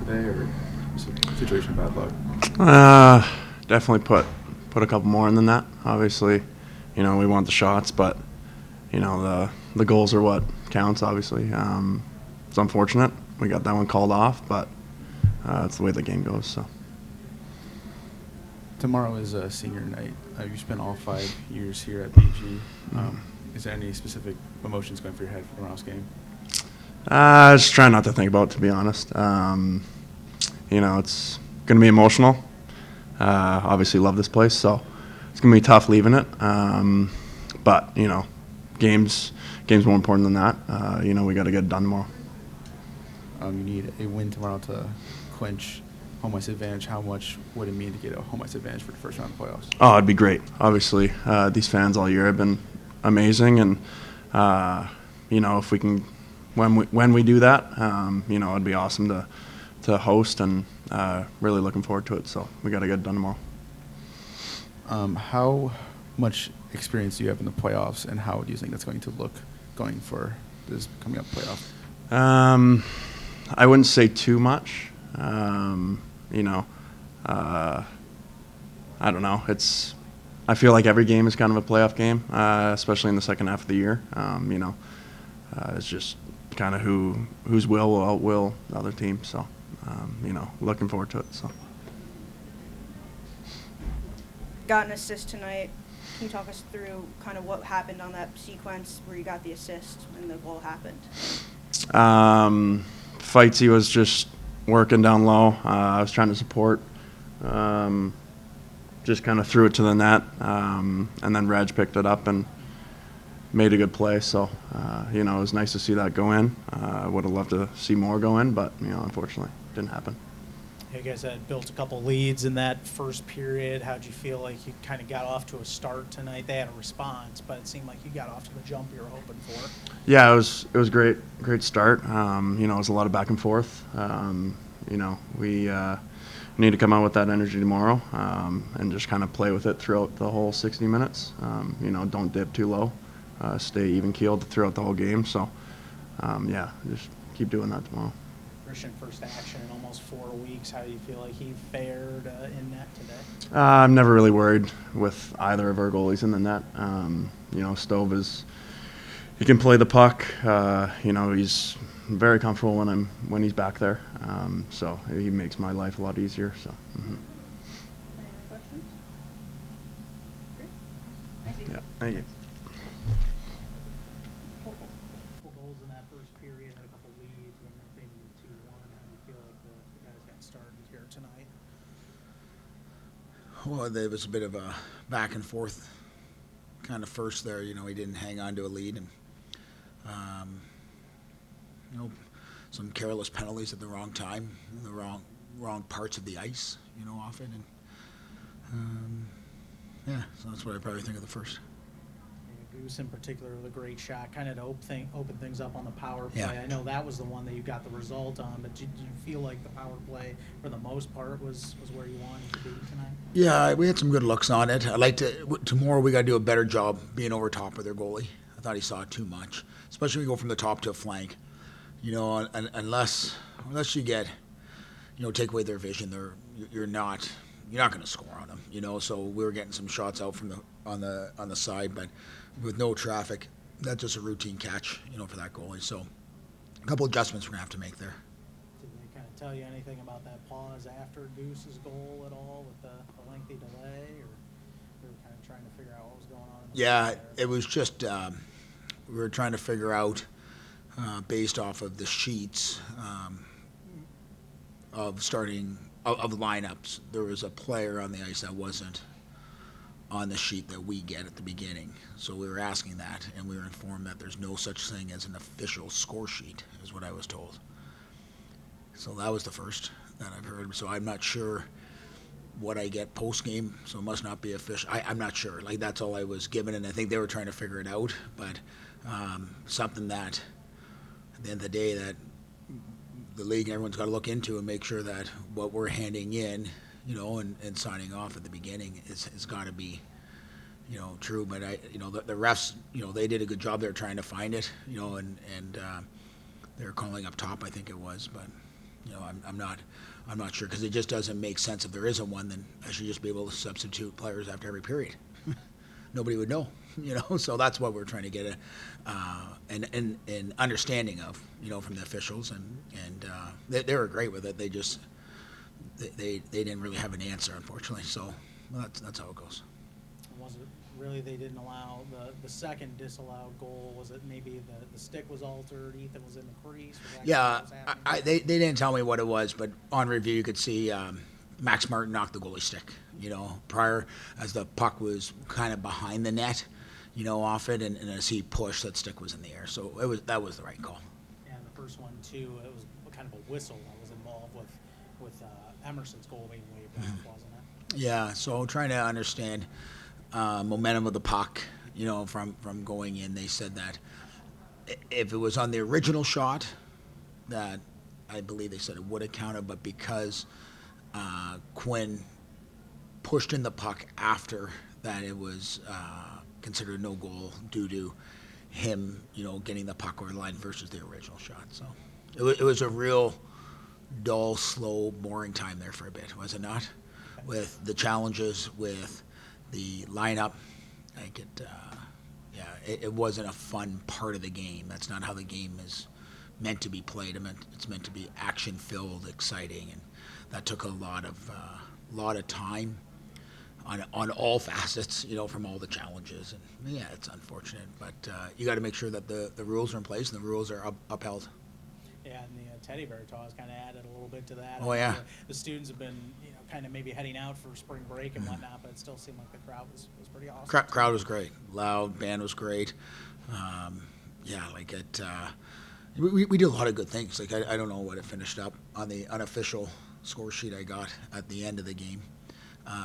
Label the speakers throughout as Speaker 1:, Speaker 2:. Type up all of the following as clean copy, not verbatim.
Speaker 1: today, or was it a situation of bad luck?
Speaker 2: Definitely put a couple more in than that. Obviously, we want the shots, but the goals are what counts. Obviously, it's unfortunate we got that one called off, but it's the way the game goes. So
Speaker 1: Tomorrow is a senior night. You spent all 5 years here at BG. Is there any specific emotions going through your head for tomorrow's game?
Speaker 2: Just try not to think about it, to be honest. It's going to be emotional. Obviously love this place, so it's going to be tough leaving it. But, game's more important than that. We got to get it done tomorrow.
Speaker 1: You need a win tomorrow to clinch home ice advantage. How much would it mean to get a home ice advantage for the first round of playoffs?
Speaker 2: Oh, it'd be great. Obviously, these fans all year have been amazing, and if we can, when we do that, it'd be awesome to host, and really looking forward to it. So we got to get it done tomorrow.
Speaker 1: How much experience do you have in the playoffs, and how do you think that's going to look going for this coming up playoff?
Speaker 2: I wouldn't say too much. I don't know. I feel like every game is kind of a playoff game, especially in the second half of the year. It's just kind of whose will outwill the other team. So, looking forward to it. So.
Speaker 3: Got an assist tonight. Can you talk us through kind of what happened on that sequence where you got the assist when the goal happened?
Speaker 2: Fightsy was just working down low. I was trying to support. Just kind of threw it to the net, and then Reg picked it up and made a good play. So, it was nice to see that go in. I would have loved to see more go in, but, unfortunately, didn't happen.
Speaker 4: You guys had built a couple leads in that first period. How'd you feel like you kind of got off to a start tonight? They had a response, but it seemed like you got off to the jump you were hoping for.
Speaker 2: Yeah, it was great start. It was a lot of back and forth. We need to come out with that energy tomorrow, and just kind of play with it throughout the whole 60 minutes. Don't dip too low. Stay even keeled throughout the whole game. So, just keep doing that tomorrow.
Speaker 4: Christian, first action in almost 4 weeks. How do you feel like he fared in net today?
Speaker 2: I'm never really worried with either of our goalies in the net. Stove he can play the puck. He's very comfortable when he's back there. So he makes my life a lot easier. So.
Speaker 3: Any other questions? Great. Thank you.
Speaker 2: Yeah. Thank you.
Speaker 4: Couple goals in that first period, had a couple leads, and maybe 2-1. How do you feel like the guys got started here tonight?
Speaker 5: Well, there was a bit of a back and forth kind of first there. He didn't hang on to a lead, and some careless penalties at the wrong time, in the wrong parts of the ice, often. And so that's what I probably think of the first.
Speaker 4: Goose in particular with a great shot, kind of to open things up on the power play.
Speaker 5: Yeah.
Speaker 4: I know that was the one that you got the result on, but did you feel like the power play, for the most part, was where you wanted to be tonight?
Speaker 5: Yeah, we had some good looks on it. I'd like to tomorrow we got to do a better job being over top of their goalie. I thought he saw it too much, especially when we go from the top to a flank. Unless you get, take away their vision, you're not going to score on them. So we were getting some shots out from on the side, but with no traffic, that's just a routine catch, for that goalie. So a couple adjustments we're gonna have to make there.
Speaker 4: Did they kind of tell you anything about that pause after Goose's goal at all, with the lengthy delay, or we were kind of trying to figure out what was going on?
Speaker 5: Yeah, it was just we were trying to figure out based off of the sheets of lineups. There was a player on the ice that wasn't on the sheet that we get at the beginning. So we were asking that, and we were informed that there's no such thing as an official score sheet, is what I was told. So that was the first that I've heard. So I'm not sure what I get post-game, so it must not be official. I'm not sure. That's all I was given, and I think they were trying to figure it out. But something that, at the end of the day, that the league and everyone's got to look into and make sure that what we're handing in, and signing off at the beginning is got to be, true. But the refs, they did a good job. They're trying to find it, and they're calling up top, I think it was. But You know, I'm not sure, because it just doesn't make sense. If there isn't one, then I should just be able to substitute players after every period. Nobody would know, you know. So that's what we're trying to get an understanding of, you know, from the officials, and they were great with it. They just they didn't really have an answer, unfortunately. So well, that's how it goes.
Speaker 4: Was it really they didn't allow the second disallowed goal? Was it maybe the stick was altered? Ethan was in the crease? Was that
Speaker 5: Yeah,
Speaker 4: what was happening?
Speaker 5: they didn't tell me what it was, but on review you could see Max Martin knocked the goalie stick, you know, prior, as the puck was kind of behind the net, you know, off it, and as he pushed, that stick was in the air. So that was the right call.
Speaker 4: And the first one too, it was kind of a whistle that was involved with Emerson's goal being waved off, wasn't it?
Speaker 5: Yeah, so trying to understand momentum of the puck, you know, from going in. They said that if it was on the original shot, that I believe they said it would have counted, but because Quinn pushed in the puck after that, it was considered no goal due to him, you know, getting the puck over the line versus the original shot. So it was a real dull, slow, boring time there for a bit, was it not? With the challenges, with the lineup, like it wasn't a fun part of the game. That's not how the game is meant to be played. It's meant to be action-filled, exciting, and that took a lot of time on all facets, you know, from all the challenges. And yeah, it's unfortunate, but you got to make sure that the rules are in place and the rules are upheld.
Speaker 4: Yeah, and the Teddy Veritas kind of added a little bit to that.
Speaker 5: Oh, yeah.
Speaker 4: The students have been, you know, kind of maybe heading out for spring break and whatnot, but it still seemed like the crowd was pretty awesome.
Speaker 5: Crowd was great. Loud, band was great. Yeah, like it. We did a lot of good things. Like I don't know what it finished up on the unofficial score sheet I got at the end of the game.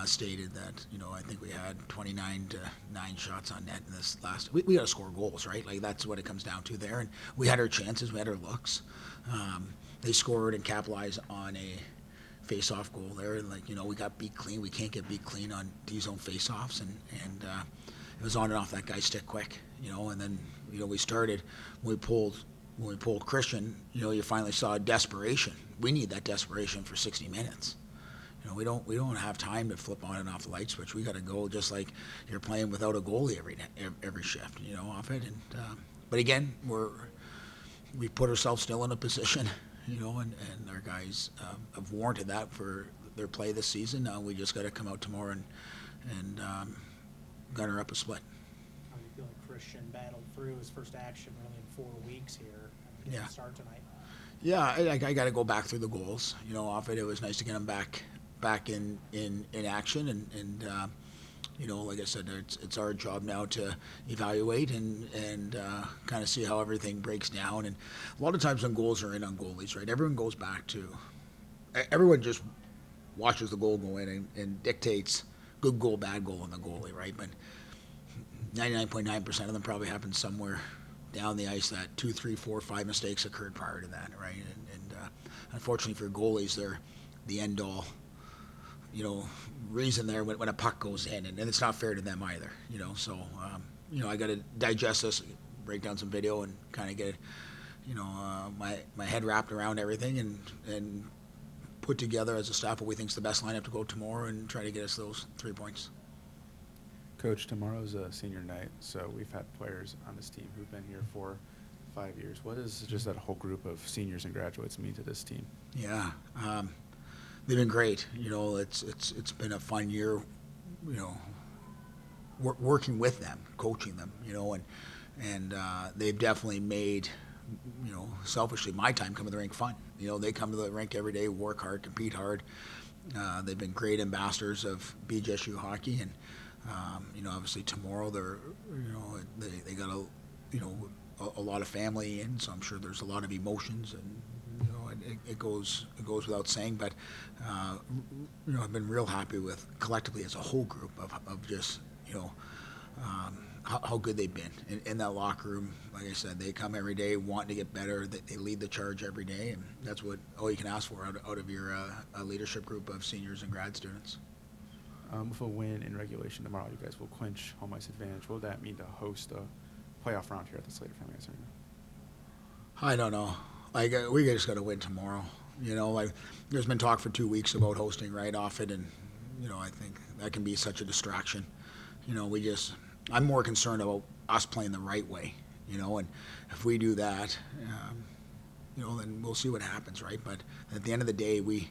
Speaker 5: Stated that, you know, I think we had 29 to 9 shots on net in this last. We got to score goals, right? Like that's what it comes down to there. And we had our chances, we had our looks. They scored and capitalized on a face-off goal there, and like, you know, we got beat clean. We can't get beat clean on D-zone face-offs, and it was on and off that guy's stick quick, you know. And then, you know, we started when we pulled Christian. You know, you finally saw desperation. We need that desperation for 60 minutes. You know, we don't have time to flip on and off the light switch. We got to go just like you're playing without a goalie every shift, you know, off it. And but again, we put ourselves still in a position, you know, and our guys have warranted that for their play this season. Now we just got to come out tomorrow and gunner up a split.
Speaker 4: How do you feel like Christian battled through his first action really in 4 weeks here? Getting
Speaker 5: Yeah.
Speaker 4: a start tonight.
Speaker 5: Yeah, I got to go back through the goals, you know, off it. It was nice to get him back in action, and you know, like I said, it's our job now to evaluate and kind of see how everything breaks down. And a lot of times when goals are in on goalies, right, everyone goes back to, everyone just watches the goal go in and dictates good goal, bad goal on the goalie, right? But 99.9% of them probably happen somewhere down the ice that 2, 3, 4, 5 mistakes occurred prior to that, right? And unfortunately for goalies, they're the end all, you know, reason there when a puck goes in, and it's not fair to them either, you know. So, you know, I got to digest this, break down some video, and kind of get, you know, my head wrapped around everything, and put together as a staff what we think's the best lineup to go tomorrow, and try to get us those 3 points.
Speaker 1: Coach, tomorrow's a senior night, so we've had players on this team who've been here for 5 years. What does just that whole group of seniors and graduates mean to this team?
Speaker 5: Yeah, they've been great. You know, it's been a fun year, you know, working with them, coaching them, you know, and they've definitely made, you know, selfishly my time coming to the rink fun. You know, they come to the rink every day, work hard, compete hard. They've been great ambassadors of BGSU hockey, and you know, obviously tomorrow they're, you know, they got a lot of family in, so I'm sure there's a lot of emotions, and you know, it goes without saying. But you know, I've been real happy with collectively as a whole group of just, you know, how good they've been in that locker room. Like I said, they come every day wanting to get better. They lead the charge every day, and that's all you can ask for out of your leadership group of seniors and grad students.
Speaker 1: With a win in regulation tomorrow, you guys will clinch home ice advantage. What would that mean to host a playoff round here at the Slater Family Ice Arena?
Speaker 5: I don't know. Like we just got to win tomorrow. You know, like there's been talk for 2 weeks about hosting right off it, and you know, I think that can be such a distraction. You know, I'm more concerned about us playing the right way. You know, and if we do that, you know, then we'll see what happens, right? But at the end of the day, we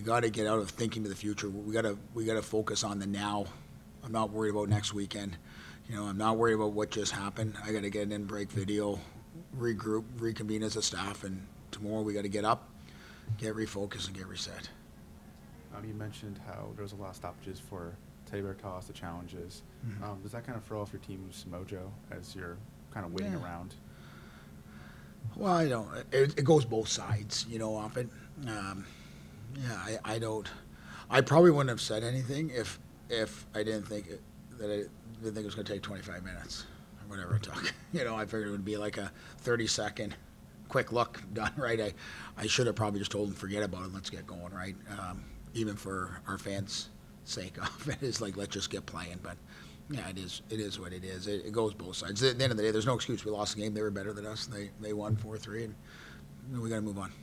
Speaker 5: got to get out of thinking to the future. We got to focus on the now. I'm not worried about next weekend. You know, I'm not worried about what just happened. I got to get in, break video, regroup, reconvene as a staff, and tomorrow we got to get up, get refocused, and get reset.
Speaker 1: You mentioned how there was a lot of stoppages for teddy bear toss, the challenges.
Speaker 5: Mhm.
Speaker 1: Does that kind of throw off your team's mojo as you're kind of waiting
Speaker 5: Yeah.
Speaker 1: around?
Speaker 5: Well, I don't. It goes both sides, you know, of it. Yeah, I don't. I probably wouldn't have said anything if I didn't think it was going to take 25 minutes or whatever it took. You know, I figured it would be like a 30-second quick look done, right? I should have probably just told them forget about it. Let's get going, right? Even for our fans' sake of it, is like let's just get playing. But yeah, it is what it is. It goes both sides. At the end of the day, there's no excuse. We lost the game. They were better than us. They won 4-3, and we got to move on.